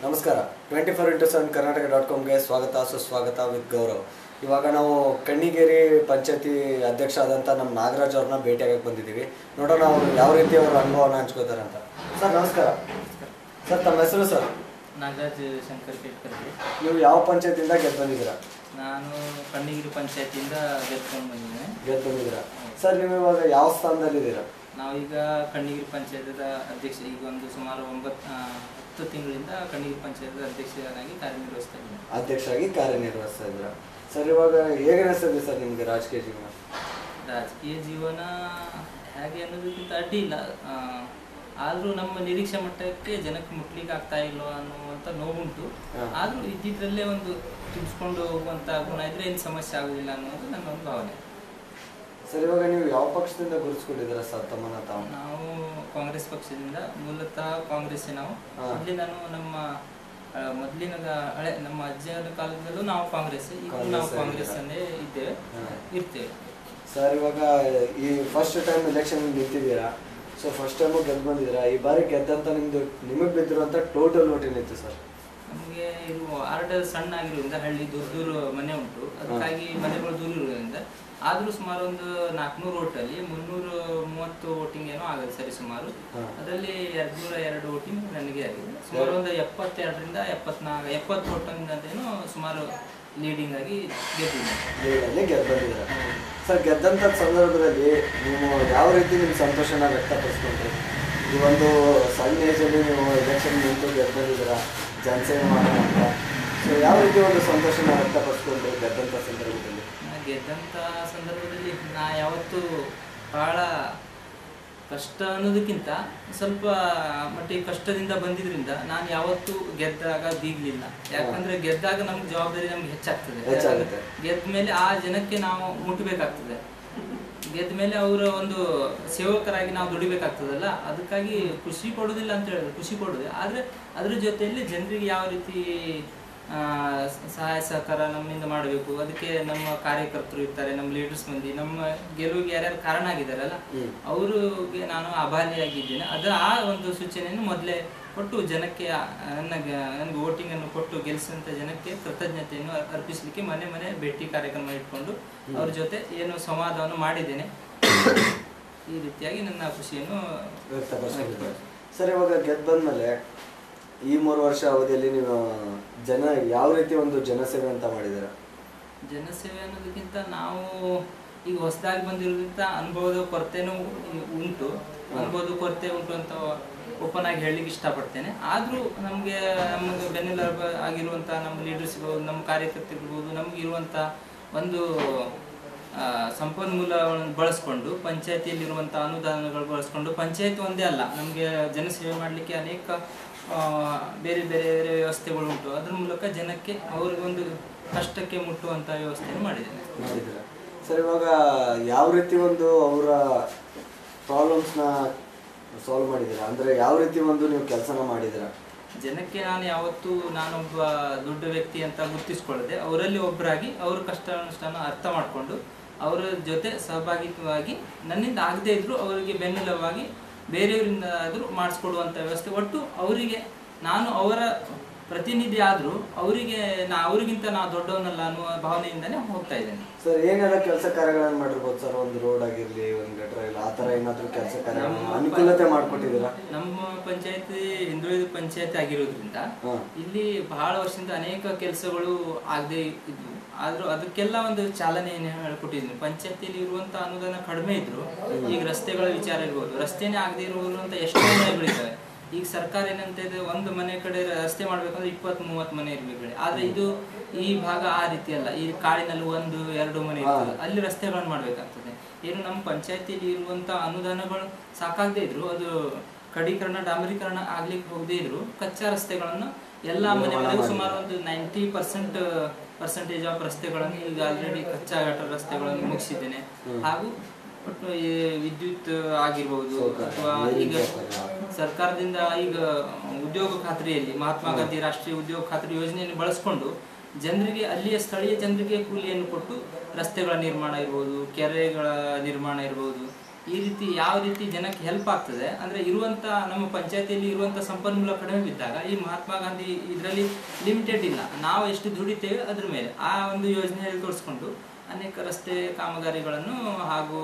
ನಮಸ್ಕಾರ 24x7 ಕರ್ನಾಟಕ.comಗೆ ಸ್ವಾಗತ ಸುಸ್ವಾಗತ ವಿತ್ ಗೌರವ್. ಇವಾಗ ನಾವು ಕಣ್ಣಿಗೇರಿ ಪಂಚಾಯತಿ ಅಧ್ಯಕ್ಷ ಆದಂಥ ನಮ್ಮ ನಾಗರಾಜ್ ಅವ್ರನ್ನ ಭೇಟಿಯಾಗಕ್ಕೆ ಬಂದಿದ್ದೀವಿ. ನೋಡೋಣ ಅವರು ಯಾವ ರೀತಿ ಅವರ ಅನುಭವನ ಹಂಚ್ಕೋತಾರೆ ಅಂತ. ಸರ್ ನಮಸ್ಕಾರ. ಸರ್ ತಮ್ಮ ಹೆಸರು ಸರ್? ನಾಗರಾಜ್ ಶಂಕರ್ ಕೇಳ್ಕರ್. ನೀವು ಯಾವ ಪಂಚಾಯತಿಯಿಂದ ಗೆದ್ದು ಬಂದಿದ್ದೀರಾ? ನಾನು ಕಣ್ಣಿಗೇರಿ ಪಂಚಾಯತಿಯಿಂದ ಗೆದ್ಕೊಂಡು ಬಂದಿದ್ದೀರಾ ಸರ್. ನೀವು ಇವಾಗ ಯಾವ ಸ್ಥಾನದಲ್ಲಿದ್ದೀರಾ? ನಾವೀಗ ಕಣ್ಣಿಗೇರಿ ಪಂಚಾಯತದ ಅಧ್ಯಕ್ಷ, ಈಗ ಒಂದು ಸುಮಾರು 10 ತಿಂಗಳಿಂದ ಕಣ್ಣಿಗೇರಿ ಪಂಚಾಯತದ ಅಧ್ಯಕ್ಷರಾಗಿ ಅಧ್ಯಕ್ಷರಾಗಿ ಕಾರ್ಯನಿರ್ವಹಿಸ್ತಾ ಇದ್ದೀರಾ ಸರ್. ಇವಾಗ ಹೇಗೆ ಅನಿಸ್ತದೆ ಸರ್ ನಿಮಗೆ ರಾಜಕೀಯ ಜೀವನ? ರಾಜಕೀಯ ಜೀವನ ಹೇಗೆ ಅನ್ನೋದಕ್ಕಿಂತ ಅಡ್ಡಿ ಇಲ್ಲ, ಆದರೂ ನಮ್ಮ ನಿರೀಕ್ಷೆ ಮಟ್ಟಕ್ಕೆ ಜನಕ್ಕೆ ಮುಟ್ಲಿಕ್ಕೆ ಆಗ್ತಾ ಇಲ್ಲೋ ಅನ್ನುವಂಥ ನೋವುಂಟು. ಆದರೂ ಇದ್ದಿದ್ದರಲ್ಲೇ ಒಂದು ತುಂಬಿಸ್ಕೊಂಡು ಹೋಗುವಂಥ ಗುಣ ಇದ್ರೆ ಏನು ಸಮಸ್ಯೆ ಆಗೋದಿಲ್ಲ ಅನ್ನೋದು ನನ್ನ ಒಂದು ಭಾವನೆ. ಸರ್ ಇವಾಗ ನೀವು ಯಾವ ಪಕ್ಷದಿಂದ ಗುರುತಿಸ್ಕೊಂಡಿದ್ದೀರಾ ಸರ್ ತಮ್ಮನ್ನ ತಾವು? ನಾವು ಕಾಂಗ್ರೆಸ್ ಪಕ್ಷದಿಂದ, ಮೂಲತಃ ಕಾಂಗ್ರೆಸ್. ನಾವು ಇಲ್ಲಿ ನಾನು ನಮ್ಮ ಮೊದಲಿನ ಹಳೆ ನಮ್ಮ ಅಜ್ಜಿಯ ಕಾಲದಲ್ಲೂ ನಾವು ಕಾಂಗ್ರೆಸ್, ಈಗ ನಾವು ಕಾಂಗ್ರೆಸ್ ಅನ್ನೇ ಇರ್ತೇವೆ ಸರ್. ಇವಾಗ ಈ ಫಸ್ಟ್ ಟೈಮ್ ಎಲೆಕ್ಷನ್ ನಿಂತಿದ್ದೀರಾ, ಸೊ ಫಸ್ಟ್ ಟೈಮು ಗೆದ್ದು ಬಂದಿದ್ದೀರಾ. ಈ ಬಾರಿ ಗೆದ್ದಂತ ನಿಮಗೆ ಬಿದ್ದಿರುವಂಥ ಟೋಟಲ್ ವೋಟ್ ಏನಿತ್ತು ಸರ್? ನಮಗೆ ಇದು ಆರ್ಡರ್ ಸಣ್ಣ ಆಗಿರೋದ್ರಿಂದ, ಹಳ್ಳಿ ದೂರ ಮನೆ ಉಂಟು, ಅದಕ್ಕಾಗಿ ಮನೆಗಳು ದೂರ ಇರೋದ್ರಿಂದ, ಆದರೂ ಸುಮಾರು ಒಂದು 400 ವೋಟಲ್ಲಿ 330 ವೋಟಿಂಗ್ ಏನೋ ಆಗಿದೆ ಸರಿ ಸುಮಾರು. ಅದರಲ್ಲಿ 202 ವೋಟಿಂಗ್ ನನಗೆ ಆಗಿದೆ. ಸುಮಾರು ಒಂದು 72ರಿಂದ 70 ವೋಟಿಂಗ್ ಸುಮಾರು ಲೀಡಿಂಗ್ ಆಗಿ ಗೆದ್ದಿದ್ದೀರಾ ಸರ್. ಗೆದ್ದಂಥ ಸಂದರ್ಭದಲ್ಲಿ ನೀವು ಯಾವ ರೀತಿ ನಿಮ್ಮ ಸಂತೋಷನ ವ್ಯಕ್ತಪಡಿಸ್ಕೊಂಡ್ರಿ? ಈ ಒಂದು ಸಣ್ಣ ಏಜಲ್ಲಿ ನೀವು ಎಲೆಕ್ಷನ್ ನಿಂತು ಗೆದ್ದು ಬಂದಿದ್ದೀರಾ, ಜನಸೇವೆ ಮಾಡೋಣ ಅಂತ. ಸೊ ಯಾವ ರೀತಿ ಒಂದು ಸಂತೋಷನ ವ್ಯಕ್ತಪಡಿಸ್ಕೊಂಡ್ರಿ ಗೆದ್ದಂಥ ಸಂದರ್ಭದಲ್ಲಿ? ಗೆದ್ದಂಥ ಸಂದರ್ಭದಲ್ಲಿ ನಾ ಯಾವತ್ತೂ ಭಾಳ ಕಷ್ಟ ಅನ್ನೋದಕ್ಕಿಂತ ಸ್ವಲ್ಪ ಮಟ್ಟಿಗೆ ಕಷ್ಟದಿಂದ ಬಂದಿದ್ರಿಂದ ನಾನು ಯಾವತ್ತೂ ಗೆದ್ದಾಗ ಬೀಗಲಿಲ್ಲ. ಯಾಕಂದರೆ ಗೆದ್ದಾಗ ನಮ್ಗೆ ಜವಾಬ್ದಾರಿ ನಮ್ಗೆ ಹೆಚ್ಚಾಗ್ತದೆ. ಗೆದ್ದ ಮೇಲೆ ಆ ಜನಕ್ಕೆ ನಾವು ಮುಟ್ಟಬೇಕಾಗ್ತದೆ. ಗೆದ್ದ ಮೇಲೆ ಅವರ ಒಂದು ಸೇವಕರಾಗಿ ನಾವು ದುಡಿಬೇಕಾಗ್ತದಲ್ಲ, ಅದಕ್ಕಾಗಿ ಖುಷಿ ಪಡೋದಿಲ್ಲ ಅಂತ ಹೇಳಿದ್ರೆ ಖುಷಿ ಪಡೋದು. ಆದರೆ ಅದ್ರ ಜೊತೆಯಲ್ಲಿ ಜನರಿಗೆ ಯಾವ ರೀತಿ ಸಹಾಯ ಸಹಕಾರ ನಮ್ಮಿಂದ ಮಾಡಬೇಕು, ಅದಕ್ಕೆ ನಮ್ಮ ಕಾರ್ಯಕರ್ತರು ಇರ್ತಾರೆ, ನಮ್ಮ ಲೀಡರ್ಸ್ ಮಂದಿ, ನಮ್ಮ ಗೆಲುವಿಗೆ ಯಾರ್ಯಾರು ಕಾರಣ ಆಗಿದ್ದಾರಲ್ಲ ಅವ್ರಿಗೆ ನಾನು ಆಭಾರಿಯಾಗಿದ್ದೇನೆ. ಆ ಒಂದು ಸೂಚನೆಯನ್ನು ಮೊದಲೇ ಕೊಟ್ಟು ಜನಕ್ಕೆ ನನಗೆ ವೋಟಿಂಗನ್ನು ಕೊಟ್ಟು ಗೆಲ್ಲಿಸಿದಂಥ ಜನಕ್ಕೆ ಕೃತಜ್ಞತೆಯನ್ನು ಅರ್ಪಿಸಲಿಕ್ಕೆ ಮನೆ ಮನೆ ಭೇಟಿ ಕಾರ್ಯಕ್ರಮ ಇಟ್ಕೊಂಡು ಅವ್ರ ಜೊತೆ ಏನು ಸಂವಾದವನ್ನು ಮಾಡಿದ್ದೇನೆ. ಈ ರೀತಿಯಾಗಿ ನನ್ನ ಖುಷಿಯನ್ನು ವ್ಯಕ್ತಪಡಿಸಿದ್ದೇನೆ ಸರ್. ಇವಾಗ ಗೆದ್ದು ಬಂದಮೇಲೆ ಈ 3 ವರ್ಷ ಅವಧಿಯಲ್ಲಿ ನೀವು ಯಾವ ರೀತಿ ಒಂದು ಜನಸೇವೆ ಅಂತ ಮಾಡಿದ್ದೀರಾ? ಜನಸೇವೆ ಅನ್ನೋದಕ್ಕಿಂತ ನಾವು ಈಗ ಹೊಸದಾಗಿ ಬಂದಿರೋದ್ರಿಂದ ಅನುಭವದ ಕೊರತೆನೂ ಉಂಟು. ಅಂತ ಓಪನ್ ಆಗಿ ಹೇಳಲಿಕ್ಕೆ ಇಷ್ಟಪಡ್ತೇನೆ. ಆದರೂ ನಮಗೆ ಬೆನ್ನೆಲುಬು ಆಗಿರುವಂಥ ನಮ್ಮ ಲೀಡರ್ಸ್ಗಳು, ನಮ್ಮ ಕಾರ್ಯಕರ್ತರಿರ್ಬೋದು, ನಮಗಿರುವಂಥ ಒಂದು ಸಂಪನ್ಮೂಲಗಳನ್ನು ಬಳಸ್ಕೊಂಡು, ಪಂಚಾಯತಿಯಲ್ಲಿರುವಂಥ ಅನುದಾನಗಳು ಬಳಸ್ಕೊಂಡು, ಪಂಚಾಯತ್ ಒಂದೇ ಅಲ್ಲ, ನಮಗೆ ಜನಸೇವೆ ಮಾಡಲಿಕ್ಕೆ ಅನೇಕ ಬೇರೆ ಬೇರೆ ವ್ಯವಸ್ಥೆಗಳು ಉಂಟು. ಅದ್ರ ಮೂಲಕ ಜನಕ್ಕೆ ಅವ್ರಿಗೊಂದು ಕಷ್ಟಕ್ಕೆ ಮುಟ್ಟುವಂಥ ವ್ಯವಸ್ಥೆಯನ್ನು ಮಾಡಿದ್ದೇನೆ. ಸರ್ ಇವಾಗ ಯಾವ ರೀತಿ ಒಂದು ಅವರ ಪ್ರಾಬ್ಲಮ್ಸ್ನ ಸಾಲ್ವ್ ಮಾಡಿದ್ದೀರಾ? ಅಂದರೆ ಯಾವ ರೀತಿ ಒಂದು ನೀವು ಕೆಲಸನ ಮಾಡಿದ್ದೀರಾ? ಜನಕ್ಕೆ ನಾನು ಯಾವತ್ತೂ ನಾನೊಬ್ಬ ದೊಡ್ಡ ವ್ಯಕ್ತಿ ಅಂತ ಗುರುತಿಸ್ಕೊಳ್ಳದೆ, ಅವರಲ್ಲಿ ಒಬ್ಬರಾಗಿ ಅವ್ರ ಕಷ್ಟ ನಷ್ಟನ ಅರ್ಥ ಮಾಡಿಕೊಂಡು ಅವರ ಜೊತೆ ಸಹಭಾಗಿತ್ವವಾಗಿ ನನ್ನಿಂದ ಆಗದೇ ಇದ್ದರೂ ಅವರಿಗೆ ಬೆನ್ನೆಲುಬಾಗಿ ಬೇರೆಯವರಿಂದ ಆದರೂ ಮಾಡಿಸ್ಕೊಡುವಂಥ ವ್ಯವಸ್ಥೆ. ಒಟ್ಟು ಅವರಿಗೆ ನಾನು ಅವರ ಪ್ರತಿನಿಧಿ ಆದರೂ ಅವರಿಗಿಂತ ನಾ ದೊಡ್ಡವನಲ್ಲ ಅನ್ನುವ ಭಾವನೆಯಿಂದನೇ ಹೋಗ್ತಾ ಇದ್ದೇನೆ. ಸರ್ ಏನೆಲ್ಲ ಕೆಲಸ ಕಾರ್ಯಗಳನ್ನು ಮಾಡಿರ್ಬೋದು ಸರ್? ಒಂದು ರೋಡ್ ಆಗಿರಲಿ, ಒಂದು ಗಟ್ರ ಇಲ್ಲ, ಆ ಥರ ಏನಾದರೂ ಕೆಲಸ ಕಾರ್ಯ ಅನುಕೂಲತೆ ಮಾಡಿಕೊಟ್ಟಿದ್ದೀರಾ? ನಮ್ಮ ಪಂಚಾಯತಿ ಹಿಂದುಳಿದ ಪಂಚಾಯತಿ ಆಗಿರೋದ್ರಿಂದ ಇಲ್ಲಿ ಬಹಳ ವರ್ಷದಿಂದ ಅನೇಕ ಕೆಲಸಗಳು ಆಗದೆ ಇದ್ವು. ಆದರೂ ಅದಕ್ಕೆಲ್ಲ ಒಂದು ಚಾಲನೆಯನ್ನು ಹೇಳ್ಕೊಟ್ಟಿದ್ದೀನಿ. ಪಂಚಾಯತಿಯಲ್ಲಿ ಇರುವಂಥ ಅನುದಾನ ಕಡಿಮೆ ಇದ್ರು, ಈಗ ರಸ್ತೆಗಳ ವಿಚಾರ ಇರ್ಬೋದು, ರಸ್ತೆನೇ ಆಗದೆ ಇರುವಂಥ ಎಷ್ಟೋ ಮನೆಗಳಿದ್ದಾವೆ. ಈಗ ಸರ್ಕಾರ ಏನಂತ ಇದೆ, ಒಂದು ಮನೆ ಕಡೆ ರಸ್ತೆ ಮಾಡ್ಬೇಕಂದ್ರೆ 20-30 ಮನೆ ಇರ್ಬೇಕು. ಆದ್ರೆ ಈ ಭಾಗ ಆ ರೀತಿ ಅಲ್ಲ. ಈ ಕಾಡಿನಲ್ಲಿ 1-2 ಮನೆ ಇರ್ತದೆ, ಅಲ್ಲಿ ರಸ್ತೆಗಳನ್ನು ಮಾಡ್ಬೇಕಾಗ್ತದೆ. ಏನು ನಮ್ಮ ಪಂಚಾಯತಿಯಲ್ಲಿ ಇರುವಂತ ಅನುದಾನಗಳು ಸಾಕಾಗದೇ ಇದ್ರು, ಅದು ಕಡೀಕರಣ ಡಾಂಬರೀಕರಣ ಆಗ್ಲಿಕ್ಕೆ ಹೋಗದೇ ಇದ್ರು, ಕಚ್ಚಾ ರಸ್ತೆಗಳನ್ನು ಎಲ್ಲಾ ಮನೆಗಳಿಗೂ ಸುಮಾರು ಒಂದು 90% ಆಫ್ ರಸ್ತೆಗಳನ್ನು ಈಗ ಆಲ್ರೆಡಿ ಕಚ್ಚಾ ಘಟಕ ರಸ್ತೆಗಳನ್ನು ಮುಗಿಸಿದ್ದೇನೆ. ಹಾಗೂ ಒಟ್ಟು ವಿದ್ಯುತ್ ಆಗಿರ್ಬೋದು, ಅಥವಾ ಈಗ ಸರ್ಕಾರದಿಂದ ಈಗ ಉದ್ಯೋಗ ಖಾತ್ರಿಯಲ್ಲಿ ಮಹಾತ್ಮ ಗಾಂಧಿ ರಾಷ್ಟ್ರೀಯ ಉದ್ಯೋಗ ಖಾತ್ರಿ ಯೋಜನೆಯನ್ನು ಬಳಸ್ಕೊಂಡು ಜನರಿಗೆ, ಅಲ್ಲಿಯ ಸ್ಥಳೀಯ ಜನರಿಗೆ ಕೂಲಿಯನ್ನು ಕೊಟ್ಟು ರಸ್ತೆಗಳ ನಿರ್ಮಾಣ ಇರ್ಬೋದು, ಕೆರೆಗಳ ನಿರ್ಮಾಣ ಇರ್ಬೋದು, ಈ ರೀತಿ ಯಾವ ರೀತಿ ಜನಕ್ಕೆ ಹೆಲ್ಪ್ ಆಗ್ತದೆ ಅಂದರೆ ಇರುವಂಥ ನಮ್ಮ ಪಂಚಾಯತಿಯಲ್ಲಿ ಇರುವಂಥ ಸಂಪನ್ಮೂಲ ಕಡಿಮೆ ಬಿದ್ದಾಗ ಈ ಮಹಾತ್ಮ ಗಾಂಧಿ ಇದರಲ್ಲಿ ಲಿಮಿಟೆಡ್ ಇಲ್ಲ, ನಾವು ಎಷ್ಟು ದುಡಿತೇವೆ ಅದ್ರ ಮೇಲೆ ಆ ಒಂದು ಯೋಜನೆಯಲ್ಲಿ ತೋರಿಸ್ಕೊಂಡು ಅನೇಕ ರಸ್ತೆ ಕಾಮಗಾರಿಗಳನ್ನು ಹಾಗೂ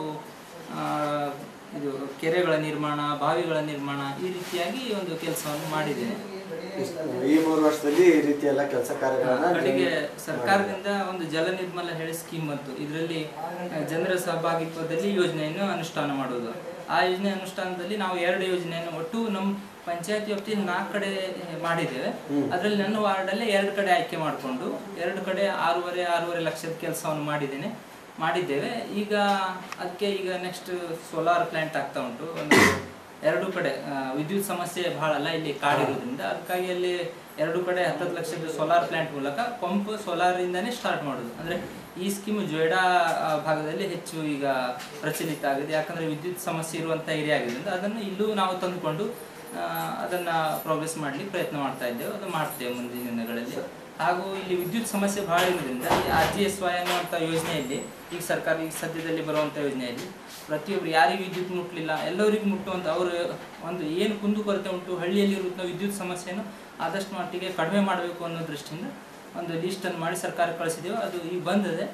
ಇದು ಕೆರೆಗಳ ನಿರ್ಮಾಣ, ಬಾವಿಗಳ ನಿರ್ಮಾಣ ಈ ರೀತಿಯಾಗಿ ಒಂದು ಕೆಲಸವನ್ನು ಮಾಡಿದ್ದೇನೆ. ಈ 3 ವರ್ಷದಲ್ಲಿ ಈ ರೀತಿ ಎಲ್ಲ ಕೆಲಸ ಕಾರ್ಯಗಳನ್ನ ಕಡೆಗೆ ಸರ್ಕಾರದಿಂದ ಒಂದು ಜಲ ನಿರ್ಮಲ ಹೇಳಿ ಸ್ಕೀಮ್ ಬಂತು. ಇದರಲ್ಲಿ ಜನರ ಸಹಭಾಗಿತ್ವದಲ್ಲಿ ಯೋಜನೆಯನ್ನು ಅನುಷ್ಠಾನ ಮಾಡುವುದು. ಆ ಯೋಜನೆ ಅನುಷ್ಠಾನದಲ್ಲಿ ನಾವು 2 ಯೋಜನೆಯನ್ನು ಒಟ್ಟು ನಮ್ಮ ಪಂಚಾಯತಿ ವ್ಯಾಪ್ತಿಯಲ್ಲಿ 4 ಕಡೆ ಮಾಡಿದ್ದೇವೆ. ಅದರಲ್ಲಿ ನನ್ನ ವಾರ್ಡಲ್ಲೇ 2 ಕಡೆ ಆಯ್ಕೆ ಮಾಡಿಕೊಂಡು 2 ಕಡೆ 6.5 ಲಕ್ಷದ ಕೆಲಸವನ್ನು ಮಾಡಿದ್ದೇವೆ. ಈಗ ಅದಕ್ಕೆ ನೆಕ್ಸ್ಟ್ ಸೋಲಾರ್ ಪ್ಲಾಂಟ್ ಆಗ್ತಾ ಉಂಟು. ಒಂದು 2 ಕಡೆ ವಿದ್ಯುತ್ ಸಮಸ್ಯೆ ಬಹಳ ಅಲ್ಲ ಇಲ್ಲಿ ಕಾಡಿರೋದ್ರಿಂದ, ಅದಕ್ಕಾಗಿ ಅಲ್ಲಿ 2 ಕಡೆ 10 ಲಕ್ಷದ ಸೋಲಾರ್ ಪ್ಲಾಂಟ್ ಮೂಲಕ ಪಂಪ್ ಸೋಲಾರ್ ಇಂದಾನೇ ಸ್ಟಾರ್ಟ್ ಮಾಡೋದು. ಅಂದ್ರೆ ಈ ಸ್ಕೀಮ್ ಜೊಯ್ಡಾ ಭಾಗದಲ್ಲಿ ಹೆಚ್ಚು ಈಗ ಪ್ರಚಲಿತ ಆಗಿದೆ. ಯಾಕಂದ್ರೆ ವಿದ್ಯುತ್ ಸಮಸ್ಯೆ ಇರುವಂತ ಏರಿಯಾ ಆಗಿದ್ದರಿಂದ ಅದನ್ನು ಇಲ್ಲೂ ನಾವು ತಂದುಕೊಂಡು ಅದನ್ನ ಪ್ರೋಗ್ರೆಸ್ ಮಾಡ್ಲಿಕ್ಕೆ ಪ್ರಯತ್ನ ಮಾಡ್ತಾ ಇದ್ದೇವೆ. ಅದು ಮಾಡ್ತೇವೆ ಮುಂದಿನ ದಿನಗಳಲ್ಲಿ. ಹಾಗೂ ಇಲ್ಲಿ ವಿದ್ಯುತ್ ಸಮಸ್ಯೆ ಬಹಳ ಇರೋದ್ರಿಂದ ಈ RGSY ಅನ್ನುವಂಥ ಯೋಜನೆಯಲ್ಲಿ ಈಗ ಸರ್ಕಾರ ಈಗ ಸದ್ಯದಲ್ಲಿ ಬರುವಂಥ ಯೋಜನೆಯಲ್ಲಿ ಪ್ರತಿಯೊಬ್ಬರು ಯಾರಿಗೂ ವಿದ್ಯುತ್ ಮುಟ್ಟಲಿಲ್ಲ ಎಲ್ಲರಿಗೂ ಮುಟ್ಟುವಂಥ ಅವರು ಒಂದು ಏನು ಕುಂದುಕೊರತೆ ಉಂಟು ಹಳ್ಳಿಯಲ್ಲಿ ಇರುವಂಥ ವಿದ್ಯುತ್ ಸಮಸ್ಯೆಯನ್ನು ಆದಷ್ಟು ಮಟ್ಟಿಗೆ ಕಡಿಮೆ ಮಾಡಬೇಕು ಅನ್ನೋ ದೃಷ್ಟಿಯಿಂದ ಒಂದು ಲೀಸ್ಟನ್ನು ಮಾಡಿ ಸರ್ಕಾರಕ್ಕೆ ಕಳಿಸಿದ್ದೇವೆ. ಅದು ಈಗ ಬಂದಿದೆ.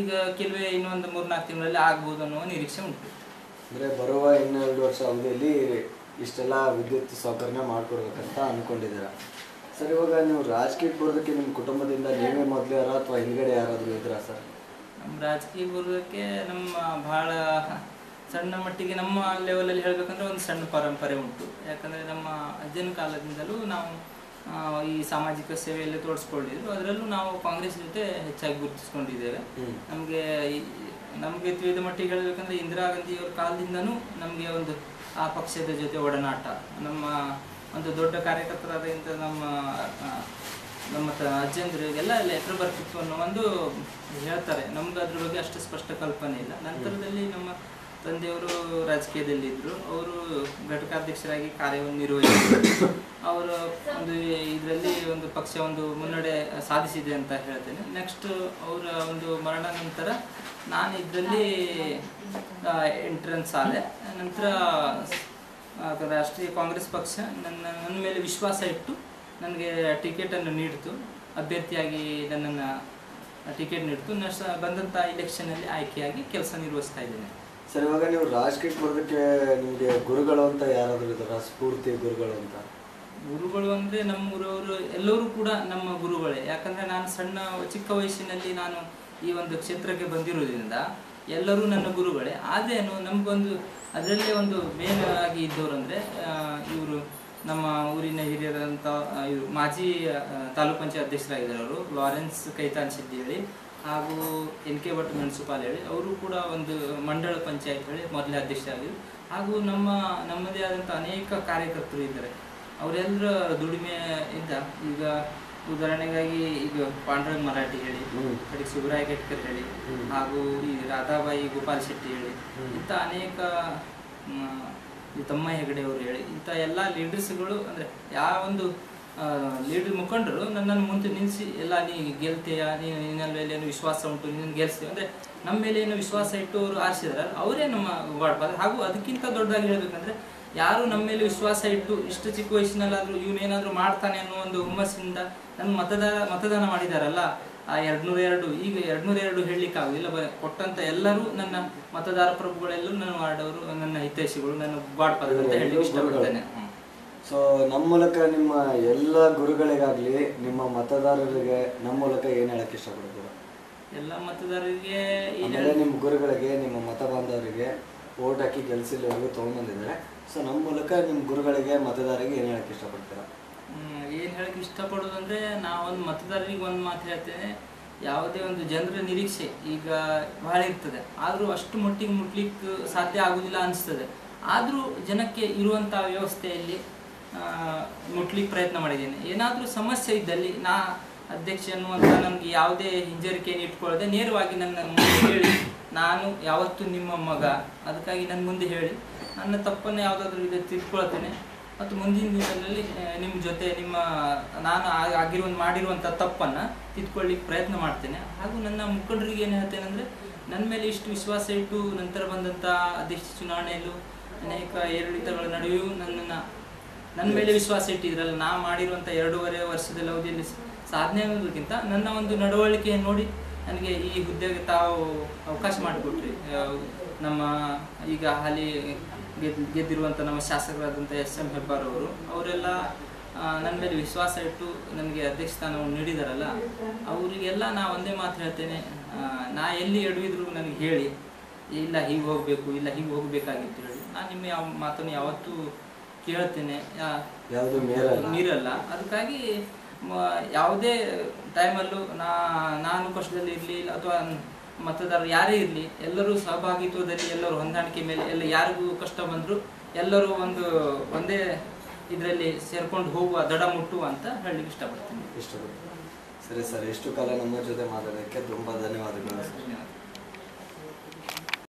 ಈಗ ಕೆಲವೇ ಇನ್ನೊಂದು 3-4 ತಿಂಗಳಲ್ಲಿ ಆಗ್ಬೋದು ಅನ್ನೋ ನಿರೀಕ್ಷೆ ಉಂಟು. ಅಂದರೆ ಬರುವ 2 ವರ್ಷ ಅವಧಿಯಲ್ಲಿ ಇಷ್ಟೆಲ್ಲ ವಿದ್ಯುತ್ ಸೌಕರ್ಯ ಮಾಡಿಕೊಡ್ಬೇಕಂತ ಅಂದ್ಕೊಂಡಿದ್ದೀರಾ. ಸರ್, ಇವಾಗ ನೀವು ರಾಜಕೀಯಕ್ಕೆ ಬರೋದಕ್ಕೆ ನಿಮ್ಮ ಕುಟುಂಬದಿಂದ ನೀವೇ ಮೊದಲೇ ಅಥವಾ ಹಿಂದ್ಗಡೆ ಯಾರಾದರೂ ಇದ್ದೀರಾ ಸರ್? ನಮ್ಮ ರಾಜಕೀಯಕ್ಕೆ ಬರೋದಕ್ಕೆ ನಮ್ಮ ಭಾಳ ಸಣ್ಣ ಮಟ್ಟಿಗೆ ನಮ್ಮ ಲೆವೆಲಲ್ಲಿ ಹೇಳಬೇಕಂದ್ರೆ ಒಂದು ಸಣ್ಣ ಪರಂಪರೆ ಉಂಟು. ಯಾಕಂದರೆ ನಮ್ಮ ಅಜ್ಜನ ಕಾಲದಿಂದಲೂ ನಾವು ಈ ಸಾಮಾಜಿಕ ಸೇವೆಯಲ್ಲಿ ತೋರಿಸ್ಕೊಂಡಿದ್ರು. ಅದರಲ್ಲೂ ನಾವು ಕಾಂಗ್ರೆಸ್ ಜೊತೆ ಹೆಚ್ಚಾಗಿ ಗುರುತಿಸ್ಕೊಂಡಿದ್ದೇವೆ. ನಮಗೆ ತಿಳಿದ ಮಟ್ಟಿಗೆ ಹೇಳಬೇಕಂದ್ರೆ ಇಂದಿರಾ ಗಾಂಧಿಯವರ ಕಾಲದಿಂದನೂ ನಮಗೆ ಒಂದು ಆ ಪಕ್ಷದ ಜೊತೆ ಒಡನಾಟ. ನಮ್ಮ ಒಂದು ದೊಡ್ಡ ಕಾರ್ಯಕರ್ತರಾದಂಥ ನಮ್ಮ ಅಜ್ಜಂದ್ರಿಗೆಲ್ಲ ಲೆಟ್ರ್ ಬರ್ತಿತ್ತು ಅನ್ನೋ ಒಂದು ಹೇಳ್ತಾರೆ. ನಮ್ಗೆ ಅದ್ರ ಬಗ್ಗೆ ಅಷ್ಟು ಸ್ಪಷ್ಟ ಕಲ್ಪನೆ ಇಲ್ಲ. ನಂತರದಲ್ಲಿ ನಮ್ಮ ತಂದೆಯವರು ರಾಜಕೀಯದಲ್ಲಿದ್ದರು. ಅವರು ಘಟಕಾಧ್ಯಕ್ಷರಾಗಿ ಕಾರ್ಯವನ್ನು ನಿರ್ವಹಿಸಿದರು. ಅವರು ಒಂದು ಇದರಲ್ಲಿ ಒಂದು ಪಕ್ಷ ಒಂದು ಮುನ್ನಡೆ ಸಾಧಿಸಿದೆ ಅಂತ ಹೇಳ್ತೇನೆ. ನೆಕ್ಸ್ಟ್ ಅವರ ಒಂದು ಮರಣ ನಂತರ ನಾನು ಇದರಲ್ಲಿ ಎಂಟ್ರೆನ್ಸ್ ಆದೆ. ನಂತರ ರಾಷ್ಟ್ರೀಯ ಕಾಂಗ್ರೆಸ್ ಪಕ್ಷ ನನ್ನ ಮೇಲೆ ವಿಶ್ವಾಸ ಇಟ್ಟು ನನಗೆ ಟಿಕೆಟನ್ನು ನೀಡಿತು. ಅಭ್ಯರ್ಥಿಯಾಗಿ ನನ್ನನ್ನು ಟಿಕೆಟ್ ನೀಡಿತು. ಬಂದಂಥ ಇಲೆಕ್ಷನಲ್ಲಿ ಆಯ್ಕೆಯಾಗಿ ಕೆಲಸ ನಿರ್ವಹಿಸ್ತಾ ಇದ್ದೇನೆ. ಸರ್, ಇವಾಗ ನೀವು ರಾಜಕೀಯಕ್ಕೆ ಬರೋದಕ್ಕೆ ನಿಮಗೆ ಗುರುಗಳು ಅಂತ ಯಾರಾದರೂ ಇದ್ದಾರಾ? ಸ್ಫೂರ್ತಿ ಗುರುಗಳು ಅಂತ? ಗುರುಗಳು ಅಂದರೆ ನಮ್ಮೂರವರು ಎಲ್ಲರೂ ಕೂಡ ನಮ್ಮ ಗುರುಗಳೇ. ಯಾಕಂದರೆ ನಾನು ಚಿಕ್ಕ ವಯಸ್ಸಿನಲ್ಲಿ ನಾನು ಈ ಒಂದು ಕ್ಷೇತ್ರಕ್ಕೆ ಬಂದಿರೋದ್ರಿಂದ ಎಲ್ಲರೂ ನನ್ನ ಗುರುಗಳೇ. ಆದ್ರೇನು ನಮಗೊಂದು ಅದರಲ್ಲೇ ಒಂದು ಮೇನ್ ಆಗಿ ಇದ್ದವರು ಅಂದರೆ ಇವರು ನಮ್ಮ ಊರಿನ ಹಿರಿಯರಂಥ ಇವರು ಮಾಜಿ ತಾಲೂಕು ಪಂಚಾಯತ್ ಅಧ್ಯಕ್ಷರಾಗಿದ್ದಾರೆ. ಅವರು ಲಾರೆನ್ಸ್ ಕೈತಾನ್ ಶೆಟ್ಟಿ ಹೇಳಿ ಹಾಗೂ NK ಭಟ್ ಮುನ್ಸಿಪಾಲ್ ಹೇಳಿ ಅವರು ಕೂಡ ಒಂದು ಮಂಡಳ ಪಂಚಾಯತ್ ಹೇಳಿ ಮೊದಲೇ ಅಧ್ಯಕ್ಷರಾಗಿದ್ದರು. ಹಾಗೂ ನಮ್ಮದೇ ಆದಂಥ ಅನೇಕ ಕಾರ್ಯಕರ್ತರು ಇದ್ದಾರೆ. ಅವರೆಲ್ಲರ ದುಡಿಮೆ ಇದ್ದ ಈಗ ಉದಾಹರಣೆಗಾಗಿ ಈಗ ಪಾಂಡುರಂಗ್ ಮರಾಠಿ ಹೇಳಿ, ಕಡೆಗೆ ಶಿವರಾಯ ಕೆಟ್ಕರ್ ಹೇಳಿ, ಹಾಗೂ ಈ ರಾಧಾಬಾಯಿ ಗೋಪಾಲ್ ಶೆಟ್ಟಿ ಹೇಳಿ, ಇಂಥ ಅನೇಕ ತಮ್ಮ ಹೆಗಡೆ ಅವರು ಹೇಳಿ, ಇಂಥ ಎಲ್ಲ ಲೀಡರ್ಸ್ಗಳು ಅಂದರೆ ಯಾವ ಒಂದು ಲೀಡರ್ ಮುಖಂಡರು ನನ್ನನ್ನು ಮುಂದೆ ನಿಲ್ಲಿಸಿ ಎಲ್ಲ ನೀ ಗೆಲ್ತೀಯ, ನಿನ್ನ ಮೇಲೆ ಏನು ವಿಶ್ವಾಸ ಉಂಟು, ನಿನ್ನ ಗೆಲ್ಸ್ತೀವಿ ಅಂದರೆ ನಮ್ಮ ಮೇಲೆ ಏನು ವಿಶ್ವಾಸ ಇಟ್ಟು ಅವರು ಆರಿಸಿದಾರೆ ಅವರೇ ನಮ್ಮ ಗಾಡ್ಫಾದರ್. ಹಾಗೂ ಅದಕ್ಕಿಂತ ದೊಡ್ಡದಾಗಿ ಹೇಳಬೇಕಂದ್ರೆ ಯಾರು ನಮ್ಮ ಮೇಲೆ ವಿಶ್ವಾಸ ಇಟ್ಟು ಇಷ್ಟು ಚಿಕ್ಕ ವಯಸ್ಸಿನಲ್ಲಾದರೂ ಇವನೇನಾದರೂ ಮಾಡ್ತಾನೆ ಅನ್ನೋ ಒಂದು ಹುಮ್ಮಸ್ಸಿಂದ ನನ್ನ ಮತದಾನ ಮಾಡಿದಾರಲ್ಲ, ಆ 202 ಈಗ 202 ಹೇಳಲಿಕ್ಕಾಗೋದಿಲ್ಲ. ಕೊಟ್ಟಂತ ಎಲ್ಲರೂ ನನ್ನ ಮತದಾರ ಪ್ರಭುಗಳೆಲ್ಲರೂ ನನ್ನ ವಾರ್ಡವರು, ನನ್ನ ಹಿತೈಷಿಗಳು, ನನ್ನ ಗಾಡ್ಫಾದರ್ ಅಂತ ಹೇಳಿ ಇಷ್ಟಪಡ್ತೇನೆ. ಸೊ ನಮ್ಮ ಮೂಲಕ ನಿಮ್ಮ ಎಲ್ಲ ಗುರುಗಳಿಗಾಗಲಿ ನಿಮ್ಮ ಮತದಾರರಿಗೆ ನಮ್ಮ ಮೂಲಕ ಏನು ಹೇಳಕ್ಕೆ ಇಷ್ಟಪಡ್ತೀರಾ? ಎಲ್ಲ ಮತದಾರರಿಗೆ ನಿಮ್ಮ ಗುರುಗಳಿಗೆ, ನಿಮ್ಮ ಮತ ಬಾಂಧವರಿಗೆ ಓಟ್ ಹಾಕಿ ಗೆಲ್ಸಿಲ್ಲವರೆಗೂ ತೊಗೊಂಡ್ಬಂದಿದ್ದಾರೆ. ಸೊ ನಮ್ಮ ಮೂಲಕ ನಿಮ್ಮ ಗುರುಗಳಿಗೆ ಮತದಾರರಿಗೆ ಏನು ಹೇಳಕ್ಕೆ ಇಷ್ಟಪಡ್ತೀರಾ? ಏನು ಹೇಳಕ್ಕೆ ಇಷ್ಟಪಡೋದು ಅಂದರೆ ನಾವೊಂದು ಮತದಾರರಿಗೆ ಒಂದು ಮಾತು ಹೇಳ್ತೇನೆ. ಯಾವುದೇ ಒಂದು ಜನರ ನಿರೀಕ್ಷೆ ಈಗ ಬಹಳ ಇರ್ತದೆ, ಆದರೂ ಅಷ್ಟು ಮಟ್ಟಿಗೆ ಮುಟ್ಲಿಕ್ಕೆ ಸಾಧ್ಯ ಆಗೋದಿಲ್ಲ ಅನಿಸ್ತದೆ. ಆದರೂ ಜನಕ್ಕೆ ಇರುವಂಥ ವ್ಯವಸ್ಥೆಯಲ್ಲಿ ಮುಟ್ಲಿಕ್ಕೆ ಪ್ರಯತ್ನ ಮಾಡಿದ್ದೇನೆ. ಏನಾದರೂ ಸಮಸ್ಯೆ ಇದ್ದಲ್ಲಿ ನಾ ಅಧ್ಯಕ್ಷ ಅನ್ನುವಂಥ ನನಗೆ ಯಾವುದೇ ಹಿಂಜರಿಕೆಯನ್ನು ಇಟ್ಕೊಳ್ಳದೆ ನೇರವಾಗಿ ನನ್ನ ಮುಂದೆ ಹೇಳಿ, ನಾನು ಯಾವತ್ತೂ ನಿಮ್ಮ ಮಗ, ಅದಕ್ಕಾಗಿ ನನ್ನ ಮುಂದೆ ಹೇಳಿ ನನ್ನ ತಪ್ಪನ್ನು ಯಾವುದಾದ್ರೂ ಇದೆ ತಿಳ್ಕೊಳ್ತೇನೆ. ಮತ್ತು ಮುಂದಿನ ದಿನಗಳಲ್ಲಿ ನಿಮ್ಮ ಜೊತೆ ನಾನು ಮಾಡಿರುವಂಥ ತಪ್ಪನ್ನು ತಿದ್ಕೊಳ್ಳಿಕ್ಕೆ ಪ್ರಯತ್ನ ಮಾಡ್ತೇನೆ. ಹಾಗೂ ನನ್ನ ಮುಖಂಡರಿಗೆ ಏನು ಹೇಳ್ತೇನೆ ಅಂದರೆ, ನನ್ನ ಮೇಲೆ ಇಷ್ಟು ವಿಶ್ವಾಸ ಇಟ್ಟು ನಂತರ ಬಂದಂಥ ಅಧ್ಯಕ್ಷ ಚುನಾವಣೆಯಲ್ಲೂ ಅನೇಕ ಏರಿಳಿತಗಳ ನಡುವೆಯೂ ನನ್ನ ಮೇಲೆ ವಿಶ್ವಾಸ ಇಟ್ಟಿದ್ರಲ್ಲ, ನಾ ಮಾಡಿರುವಂಥ 2.5 ವರ್ಷದ ಅವಧಿಯಲ್ಲಿ ಸಾಧನೆ ಅನ್ನೋದಕ್ಕಿಂತ ನನ್ನ ಒಂದು ನಡವಳಿಕೆಯನ್ನು ನೋಡಿ ನನಗೆ ಈ ಹುದ್ದೆಗೆ ತಾವು ಅವಕಾಶ ಮಾಡಿಕೊಟ್ರಿ. ನಮ್ಮ ಈಗ ಹಾಲಿ ಗೆದ್ದಿರುವಂಥ ನಮ್ಮ ಶಾಸಕರಾದಂಥ SM ಹೆಬ್ಬಾರ್ ಅವರೆಲ್ಲ ನನ್ನ ಮೇಲೆ ವಿಶ್ವಾಸ ಇಟ್ಟು ನನಗೆ ಅಧ್ಯಕ್ಷ ಸ್ಥಾನವನ್ನು ನೀಡಿದಾರಲ್ಲ, ಅವರಿಗೆಲ್ಲ ನಾ ಒಂದೇ ಮಾತು ಹೇಳ್ತೇನೆ, ನಾ ಎಲ್ಲಿ ಎಡವಿದ್ರು ನನಗೆ ಹೇಳಿ, ಇಲ್ಲ ಹೀಗೆ ಹೋಗಬೇಕು, ಇಲ್ಲ ಹೀಗೆ ಹೋಗಬೇಕಾಗಿತ್ತು ಹೇಳಿ. ನಾನು ನಿಮ್ಮ ಯಾವ ಮಾತನ್ನು ಯಾವತ್ತೂ ಕೇಳ್ತೇನೆ, ಮೀರಲ್ಲ. ಅದಕ್ಕಾಗಿ ಯಾವುದೇ ಟೈಮಲ್ಲೂ ನಾನು ಕಷ್ಟದಲ್ಲಿ ಇರಲಿ ಅಥವಾ ಮತದಾರರು ಯಾರೇ ಇರಲಿ, ಎಲ್ಲರೂ ಸಹಭಾಗಿತ್ವದಲ್ಲಿ, ಎಲ್ಲರೂ ಹೊಂದಾಣಿಕೆ ಮೇಲೆ, ಎಲ್ಲ ಯಾರಿಗೂ ಕಷ್ಟ ಬಂದರೂ ಎಲ್ಲರೂ ಒಂದೇ ಇದರಲ್ಲಿ ಸೇರ್ಕೊಂಡು ಹೋಗುವ, ದಡ ಮುಟ್ಟುವ ಅಂತ ಹೇಳಲಿಕ್ಕೆ ಇಷ್ಟಪಡ್ತೀನಿ. ಸರಿ ಸರ್, ಎಷ್ಟು ಕಾಲ ನಮ್ಮ ಜೊತೆ ಮಾತಾಡೋದಕ್ಕೆ ತುಂಬ ಧನ್ಯವಾದಗಳು.